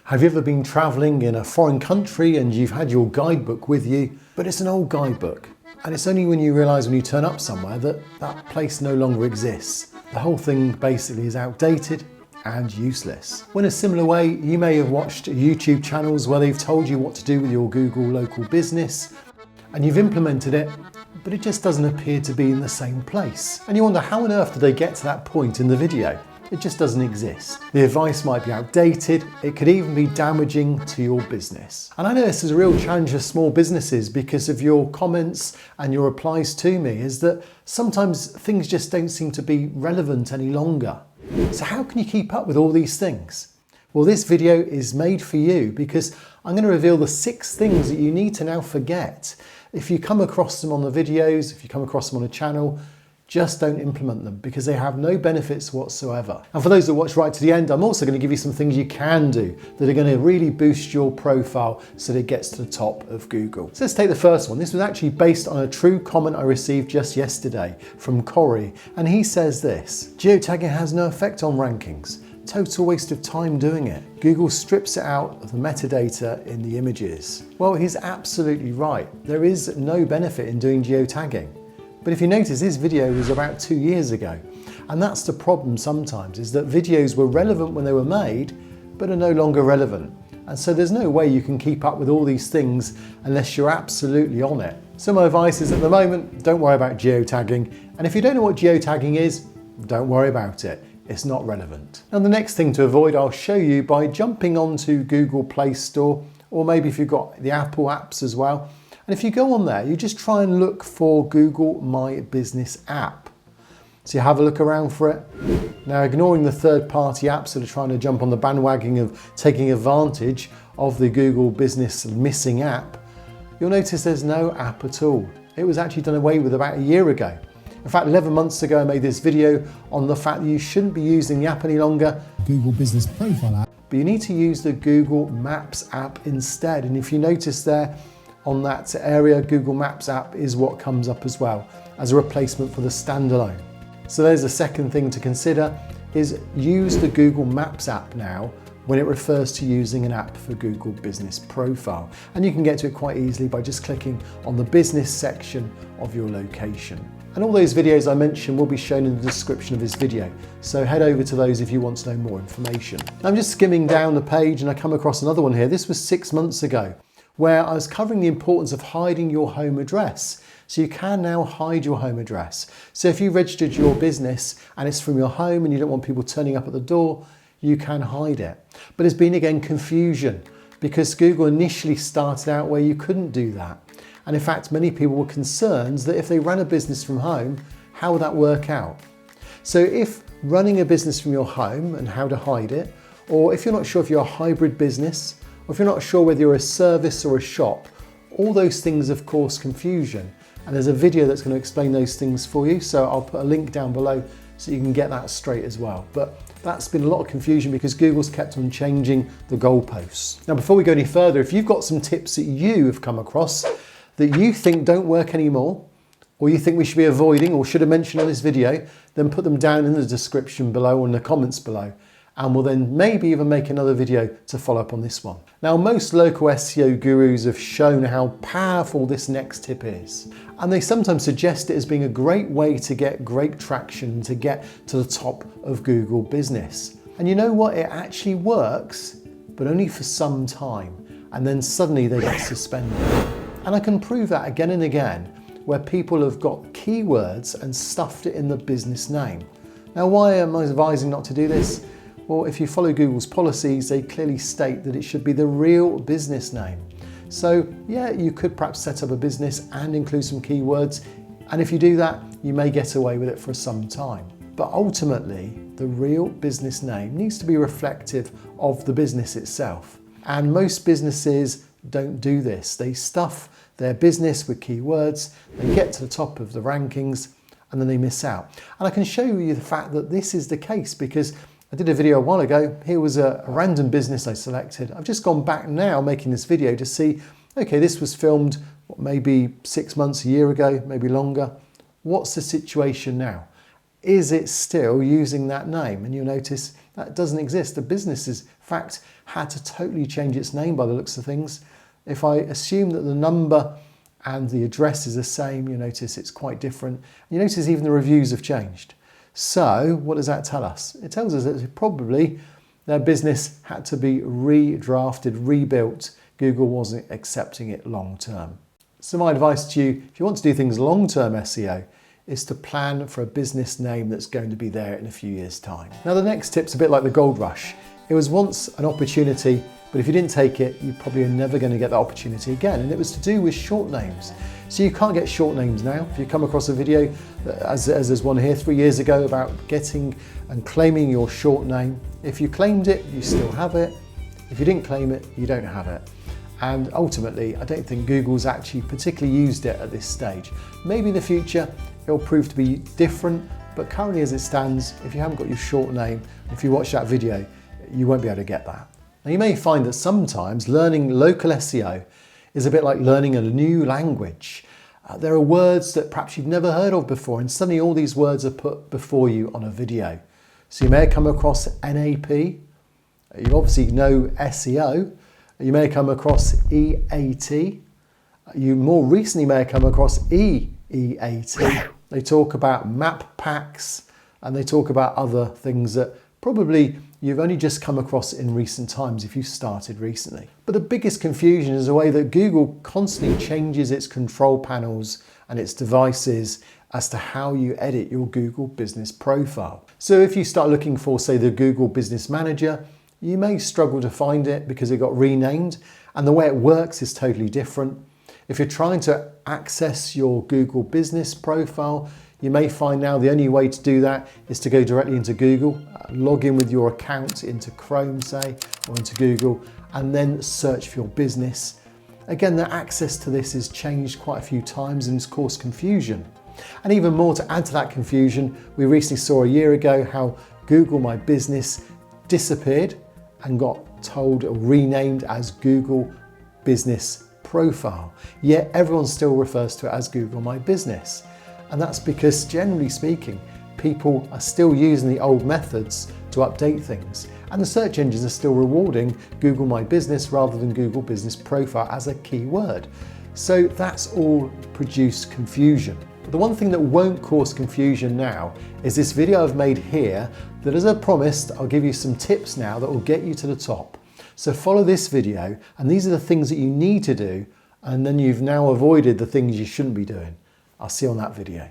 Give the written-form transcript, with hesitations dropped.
Have you ever been travelling in a foreign country and you've had your guidebook with you, but it's an old guidebook? And it's only when you realise when you turn up somewhere that that place no longer exists. The whole thing basically is outdated and useless. Well, in a similar way, you may have watched YouTube channels where they've told you what to do with your Google local business and you've implemented it, but it just doesn't appear to be in the same place. And you wonder, how on earth did they get to that point in the video? It just doesn't exist. The advice might be outdated, it could even be damaging to your business. And I know this is a real challenge for small businesses because of your comments and your replies to me, is that sometimes things just don't seem to be relevant any longer. So how can you keep up with all these things? Well, this video is made for you because I'm going to reveal the 6 things that you need to now forget. If you come across them on the videos, if you come across them on a channel, just don't implement them because they have no benefits whatsoever. And for those that watch right to the end, I'm also going to give you some things you can do that are going to really boost your profile so that it gets to the top of Google. So let's take the first one. This was actually based on a true comment I received just yesterday from Corey. And he says this: geotagging has no effect on rankings. Total waste of time doing it. Google strips it out of the metadata in the images. Well, he's absolutely right. There is no benefit in doing geotagging. But if you notice, this video was about 2 years ago. And that's the problem sometimes, is that videos were relevant when they were made, but are no longer relevant. And so there's no way you can keep up with all these things unless you're absolutely on it. So my advice is, at the moment, don't worry about geotagging. And if you don't know what geotagging is, don't worry about it. It's not relevant. Now, the next thing to avoid, I'll show you by jumping onto Google Play Store, or maybe if you've got the Apple apps as well. And if you go on there, you just try and look for Google My Business app. So you have a look around for it. Now, ignoring the third-party apps that are trying to jump on the bandwagon of taking advantage of the Google Business missing app, you'll notice there's no app at all. It was actually done away with about a year ago. In fact, 11 months ago, I made this video on the fact that you shouldn't be using the app any longer, Google Business Profile app, but you need to use the Google Maps app instead. And if you notice there, on that area, Google Maps app is what comes up as well as a replacement for the standalone. So there's the second thing to consider, is use the Google Maps app now when it refers to using an app for Google Business Profile. And you can get to it quite easily by just clicking on the business section of your location. And all those videos I mentioned will be shown in the description of this video. So head over to those if you want to know more information. I'm just skimming down the page and I come across another one here. This was 6 months ago, where I was covering the importance of hiding your home address. So you can now hide your home address. So if you registered your business and it's from your home and you don't want people turning up at the door, you can hide it. But there's been, again, confusion because Google initially started out where you couldn't do that. And in fact, many people were concerned that if they ran a business from home, how would that work out? So if running a business from your home and how to hide it, or if you're not sure if you're a hybrid business, or if you're not sure whether you're a service or a shop, all those things have caused confusion. And there's a video that's going to explain those things for you. So I'll put a link down below so you can get that straight as well. But that's been a lot of confusion because Google's kept on changing the goalposts. Now, before we go any further, if you've got some tips that you have come across that you think don't work anymore, or you think we should be avoiding or should have mentioned on this video, then put them down in the description below or in the comments below. And we'll then maybe even make another video to follow up on this one. Now, most local SEO gurus have shown how powerful this next tip is. And they sometimes suggest it as being a great way to get great traction, to get to the top of Google Business. And you know what? It actually works, but only for some time. And then suddenly they get suspended. And I can prove that again and again, where people have got keywords and stuffed it in the business name. Now, why am I advising not to do this? Well, if you follow Google's policies, they clearly state that it should be the real business name. So yeah, you could perhaps set up a business and include some keywords. And if you do that, you may get away with it for some time. But ultimately, the real business name needs to be reflective of the business itself. And most businesses don't do this. They stuff their business with keywords, they get to the top of the rankings, and then they miss out. And I can show you the fact that this is the case because I did a video a while ago. Here was a random business I selected. I've just gone back now making this video to see, okay, this was filmed maybe 6 months, a year ago, maybe longer. What's the situation now? Is it still using that name? And you'll notice that doesn't exist. The business is fact, had to totally change its name by the looks of things. If I assume that the number and the address is the same, you notice it's quite different. You notice even the reviews have changed. So what does that tell us? It tells us that probably their business had to be redrafted, rebuilt. Google wasn't accepting it long term. So my advice to you, if you want to do things long-term SEO, is to plan for a business name that's going to be there in a few years' time. Now the next tip's a bit like the gold rush. It was once an opportunity, but if you didn't take it, you probably are never going to get that opportunity again. And it was to do with short names. So you can't get short names now. If you come across a video, as there's one here 3 years ago about getting and claiming your short name, if you claimed it, you still have it. If you didn't claim it, you don't have it. And ultimately, I don't think Google's actually particularly used it at this stage. Maybe in the future, it'll prove to be different, but currently as it stands, if you haven't got your short name, if you watch that video, you won't be able to get that. Now you may find that sometimes learning local SEO is a bit like learning a new language. There are words that perhaps you've never heard of before, and suddenly all these words are put before you on a video. So you may have come across NAP, you obviously know SEO, you may have come across EAT, you more recently may have come across EEAT. They talk about map packs and they talk about other things that probably you've only just come across in recent times if you started recently. But the biggest confusion is the way that Google constantly changes its control panels and its devices as to how you edit your Google business profile. So if you start looking for, say, the Google Business Manager, you may struggle to find it because it got renamed and the way it works is totally different. If you're trying to access your Google business profile, you may find now the only way to do that is to go directly into Google, log in with your account into Chrome, say, or into Google, and then search for your business. Again, the access to this has changed quite a few times and has caused confusion. And even more to add to that confusion, we recently saw a year ago how Google My Business disappeared and got told or renamed as Google Business Profile. Yet everyone still refers to it as Google My Business. And that's because, generally speaking, people are still using the old methods to update things. And the search engines are still rewarding Google My Business rather than Google Business Profile as a keyword. So that's all produced confusion. But the one thing that won't cause confusion now is this video I've made here that, as I promised, I'll give you some tips now that will get you to the top. So follow this video, and these are the things that you need to do, and then you've now avoided the things you shouldn't be doing. I'll see you on that video.